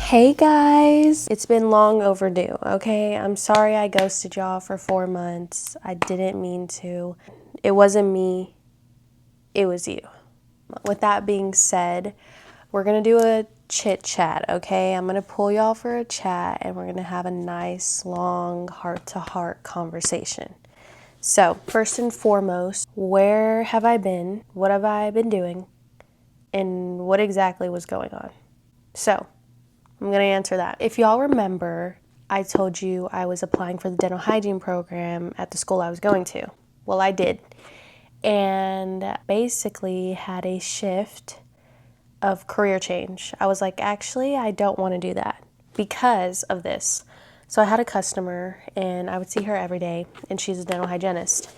Hey guys, it's been long overdue, okay? I'm sorry I ghosted y'all for 4 months. I didn't mean to. It wasn't me, it was you. With that being said, we're gonna do a chit chat, okay? I'm gonna pull y'all for a chat and we're gonna have a nice, long, heart to heart conversation. So, first and foremost, where have I been? What have I been doing? And what exactly was going on? So, I'm going to answer that. If y'all remember, I told you I was applying for the dental hygiene program at the school I was going to. Well, I did. And basically had a shift of career change. I was like, actually, I don't want to do that because of this. So I had a customer and I would see her every day, and she's a dental hygienist.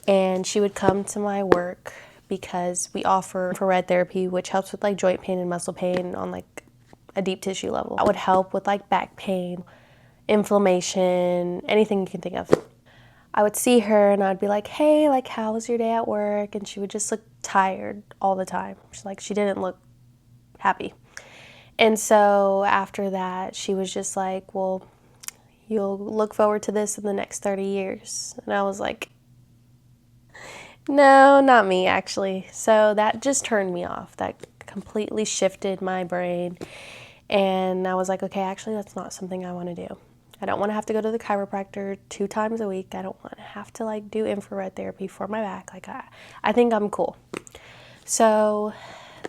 And she would come to my work because we offer infrared therapy, which helps with like joint pain and muscle pain on like a deep tissue level. That would help with like back pain, inflammation, anything you can think of. I would see her and I'd be like, hey, like, how was your day at work? And she would just look tired all the time. She didn't look happy. And so after that, she was just like, well, you'll look forward to this in the next 30 years. And I was like, no, not me, actually. So that just turned me off. That completely shifted my brain. And I was like, okay, actually, that's not something I want to do. I don't want to have to go to the chiropractor 2 times a week. I don't want to have to like do infrared therapy for my back. Like, I think I'm cool. So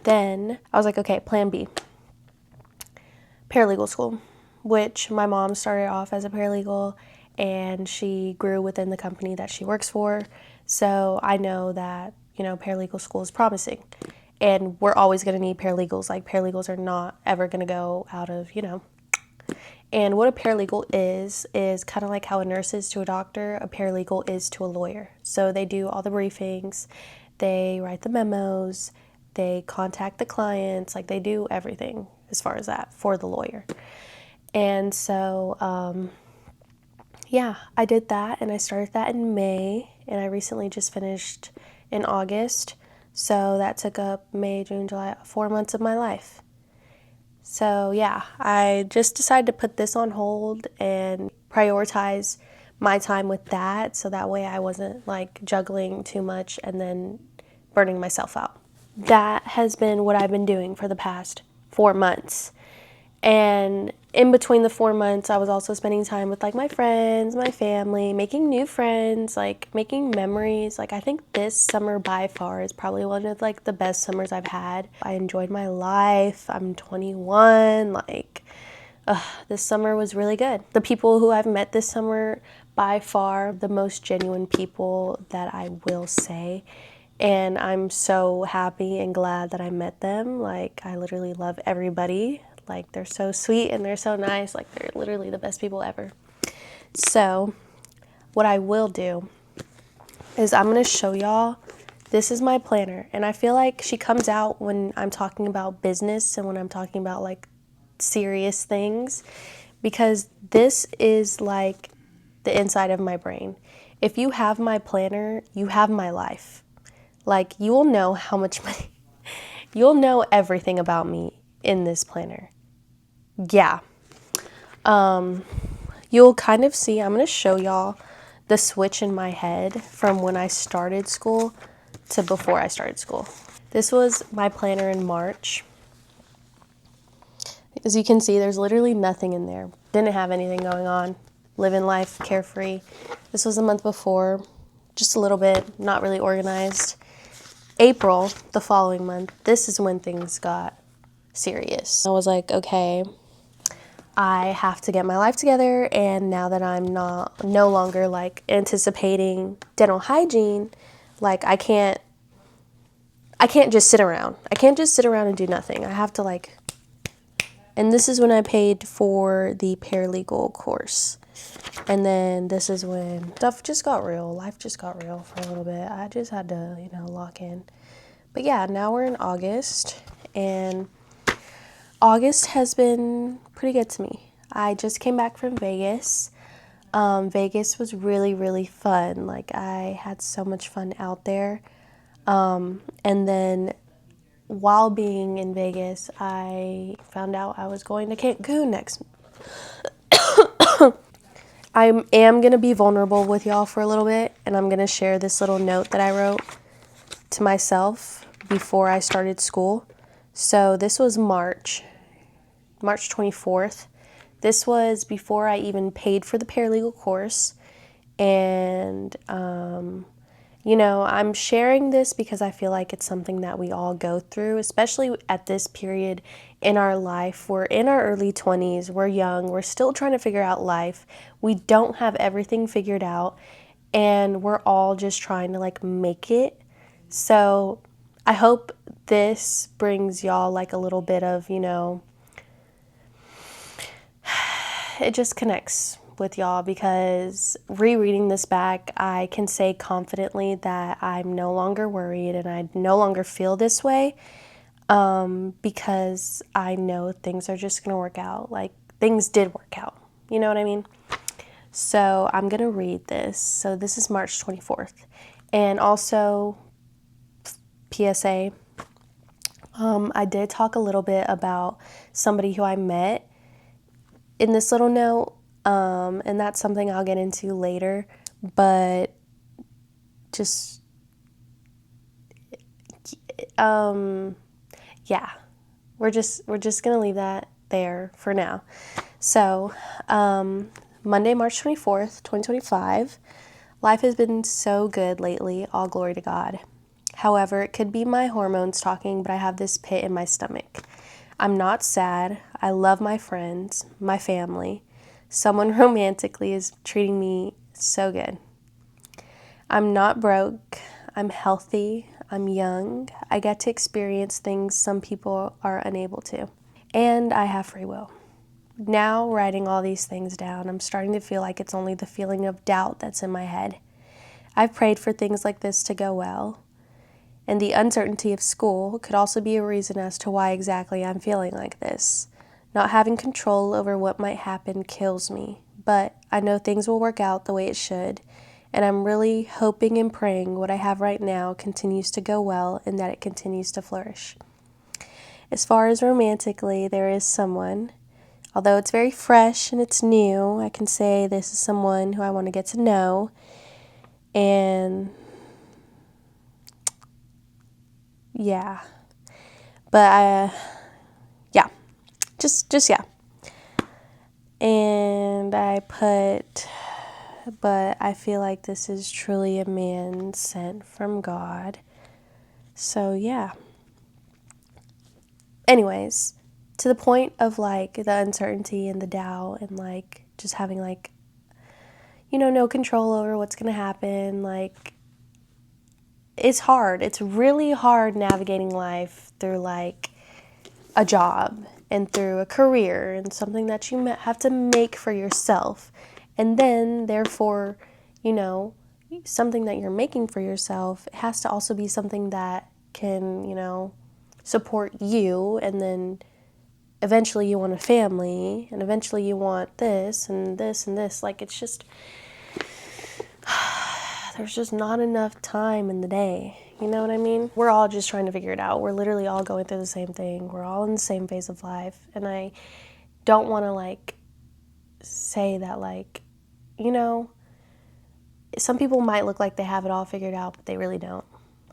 then I was like, okay, plan B, paralegal school, which my mom started off as a paralegal and she grew within the company that she works for. So I know that, paralegal school is promising. And we're always going to need paralegals. Like, paralegals are not ever going to go out of, And what a paralegal is kind of like how a nurse is to a doctor, a paralegal is to a lawyer. So they do all the briefings, they write the memos, they contact the clients, like they do everything as far as that for the lawyer. And so, yeah, I did that and I started that in May and I recently just finished in August. So that took up May, June, July, 4 months of my life. So yeah, I just decided to put this on hold and prioritize my time with that so that way I wasn't like juggling too much and then burning myself out. That has been what I've been doing for the past 4 months. And in between the 4 months, I was also spending time with like my friends, my family, making new friends, like making memories. Like, I think this summer by far is probably one of like the best summers I've had. I enjoyed my life. I'm 21. Like, this summer was really good. The people who I've met this summer, by far the most genuine people that I will say. And I'm so happy and glad that I met them. Like, I literally love everybody. Like, they're so sweet and they're so nice. Like, they're literally the best people ever. So, what I will do is I'm going to show y'all. This is my planner. And I feel like she comes out when I'm talking about business and when I'm talking about like serious things, because this is like the inside of my brain. If you have my planner, you have my life. Like, you will know how much money, you'll know everything about me in this planner. Yeah. You'll kind of see, I'm going to show y'all the switch in my head from when I started school to before I started school. This was my planner in March. As you can see, there's literally nothing in there. Didn't have anything going on. Living life carefree. This was the month before, just a little bit, not really organized. April, the following month, this is when things got serious. I was like, okay, I have to get my life together, and now that I'm no longer like anticipating dental hygiene, like I can't just sit around. I can't just sit around and do nothing. I have to like, and this is when I paid for the paralegal course. And then this is when stuff just got real. Life just got real for a little bit. I just had to, lock in. But yeah, now we're in August, and August has been pretty good to me. I just came back from Vegas. Vegas was really, really fun. Like, I had so much fun out there. And then while being in Vegas, I found out I was going to Cancun next. I am going to be vulnerable with y'all for a little bit, and I'm going to share this little note that I wrote to myself before I started school. So this was March 24th. This was before I even paid for the paralegal course. And, I'm sharing this because I feel like it's something that we all go through, especially at this period in our life. We're in our early 20s, we're young, we're still trying to figure out life. We don't have everything figured out, and we're all just trying to make it. So I hope this brings y'all a little bit of, it just connects with y'all, because rereading this back, I can say confidently that I'm no longer worried and I no longer feel this way, because I know things are just going to work out. Things did work out. You know what I mean? So I'm going to read this. So this is March 24th. And also, PSA, I did talk a little bit about somebody who I met in this little note, and that's something I'll get into later, but just, yeah, we're just gonna leave that there for now. So, Monday, March 24th, 2025, life has been so good lately, all glory to God. However, it could be my hormones talking, but I have this pit in my stomach. I'm not sad. I love my friends, my family. Someone romantically is treating me so good. I'm not broke. I'm healthy. I'm young. I get to experience things some people are unable to. And I have free will. Now, writing all these things down, I'm starting to feel like it's only the feeling of doubt that's in my head. I've prayed for things like this to go well. And the uncertainty of school could also be a reason as to why exactly I'm feeling like this. Not having control over what might happen kills me, but I know things will work out the way it should, and I'm really hoping and praying what I have right now continues to go well and that it continues to flourish. As far as romantically, there is someone. Although it's very fresh and it's new, I can say this is someone who I want to get to know, and yeah. But yeah. Just yeah. And I put, but I feel like this is truly a man sent from God. So yeah. Anyways, to the point of the uncertainty and the doubt and just having no control over what's going to happen, it's hard. It's really hard navigating life through a job and through a career and something that you have to make for yourself. And then, therefore, something that you're making for yourself, it has to also be something that can, support you. And then eventually you want a family, and eventually you want this and this and this. It's just, there's just not enough time in the day. You know what I mean? We're all just trying to figure it out. We're literally all going through the same thing. We're all in the same phase of life. And I don't want to say that some people might look like they have it all figured out, but they really don't.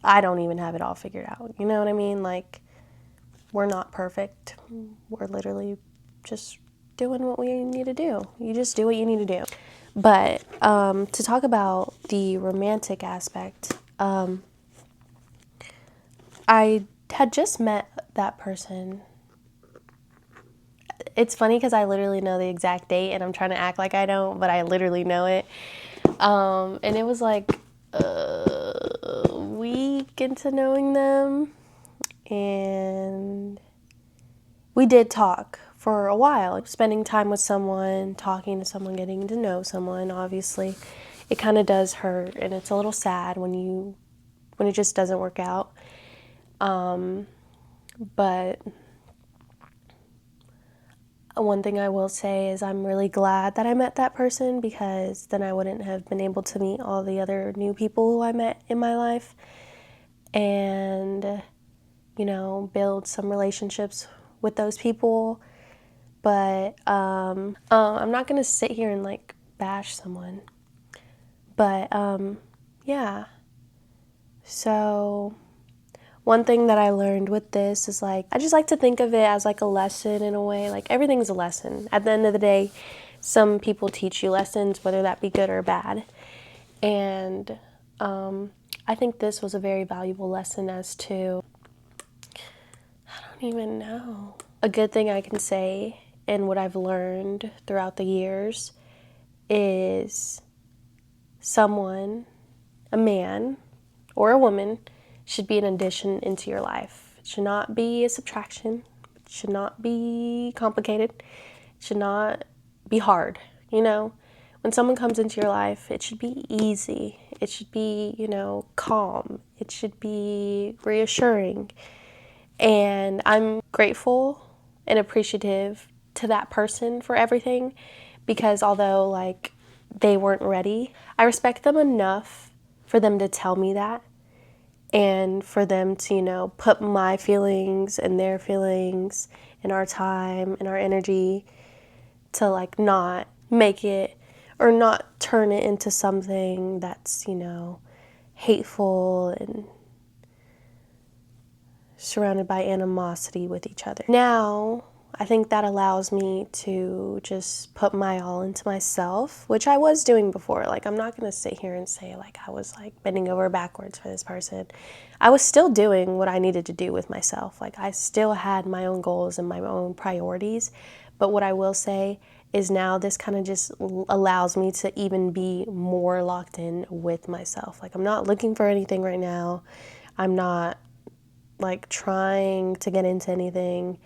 I don't even have it all figured out. You know what I mean? We're not perfect. We're literally just doing what we need to do. You just do what you need to do. But to talk about the romantic aspect, I had just met that person. It's funny because I literally know the exact date, and I'm trying to act like I don't, but I literally know it. And it was a week into knowing them, and we did talk for a while. Spending time with someone, talking to someone, getting to know someone, obviously, it kind of does hurt, and it's a little sad when it just doesn't work out. But one thing I will say is I'm really glad that I met that person, because then I wouldn't have been able to meet all the other new people who I met in my life. And build some relationships with those people. But I'm not going to sit here and like bash someone. But yeah. So one thing that I learned with this is like, I just like to think of it as like a lesson in a way. Like everything's a lesson. At the end of the day, some people teach you lessons, whether that be good or bad. And I think this was a very valuable lesson as to, I don't even know. A good thing I can say and what I've learned throughout the years is someone, a man or a woman, should be an addition into your life. It should not be a subtraction. It should not be complicated. It should not be hard, When someone comes into your life, it should be easy. It should be, calm. It should be reassuring. And I'm grateful and appreciative to that person for everything, because although like they weren't ready, I respect them enough for them to tell me that, and for them to, put my feelings and their feelings and our time and our energy to like not make it or not turn it into something that's, hateful and surrounded by animosity with each other. Now, I think that allows me to just put my all into myself, which I was doing before. Like, I'm not going to sit here and say, like, I was, like, bending over backwards for this person. I was still doing what I needed to do with myself. Like, I still had my own goals and my own priorities. But what I will say is now this kind of just allows me to even be more locked in with myself. Like, I'm not looking for anything right now. I'm not like trying to get into anything,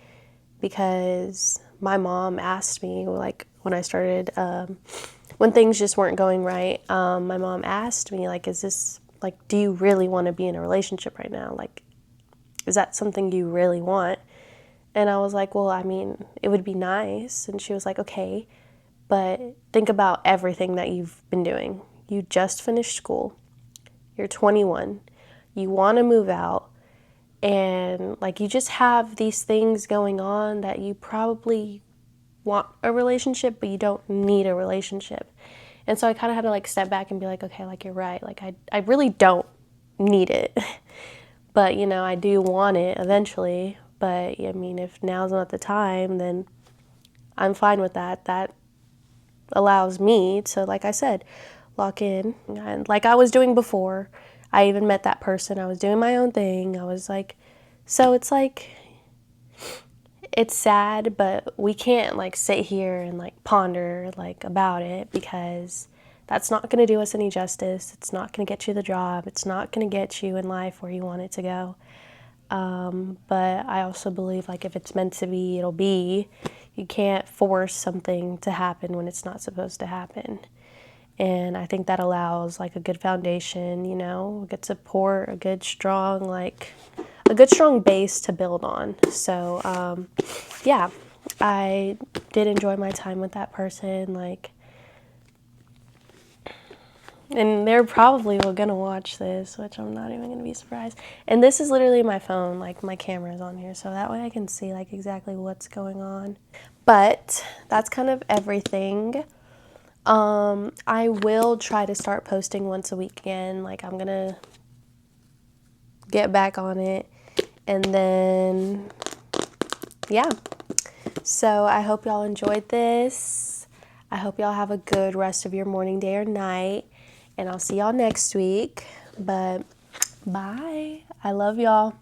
because my mom asked me, like, when I started, when things just weren't going right, my mom asked me, like, is this, like, do you really want to be in a relationship right now? Like, is that something you really want? And I was like, well, I mean, it would be nice. And she was like, okay, but think about everything that you've been doing. You just finished school. You're 21. You want to move out. And like, you just have these things going on that you probably want a relationship, but you don't need a relationship. And so I kind of had to like step back and be like, okay, like, you're right. Like, I really don't need it. But, I do want it eventually. But I mean, if now's not the time, then I'm fine with that. That allows me to, like I said, lock in. And like I was doing before, I even met that person. I was doing my own thing. I was like, so it's like, it's sad, but we can't like sit here and like ponder like about it, because that's not going to do us any justice. It's not going to get you the job. It's not going to get you in life where you want it to go. But I also believe like if it's meant to be, it'll be. You can't force something to happen when it's not supposed to happen. And I think that allows like a good foundation, a good support, a good strong base to build on. So, yeah, I did enjoy my time with that person, and they're probably gonna watch this, which I'm not even gonna be surprised. And this is literally my phone, like my camera is on here, so that way I can see like exactly what's going on. But that's kind of everything. I will try to start posting once a week again. Like, I'm gonna get back on it, and then yeah. So I hope y'all enjoyed this. I hope y'all have a good rest of your morning, day, or night, and I'll see y'all next week. But bye. I love y'all.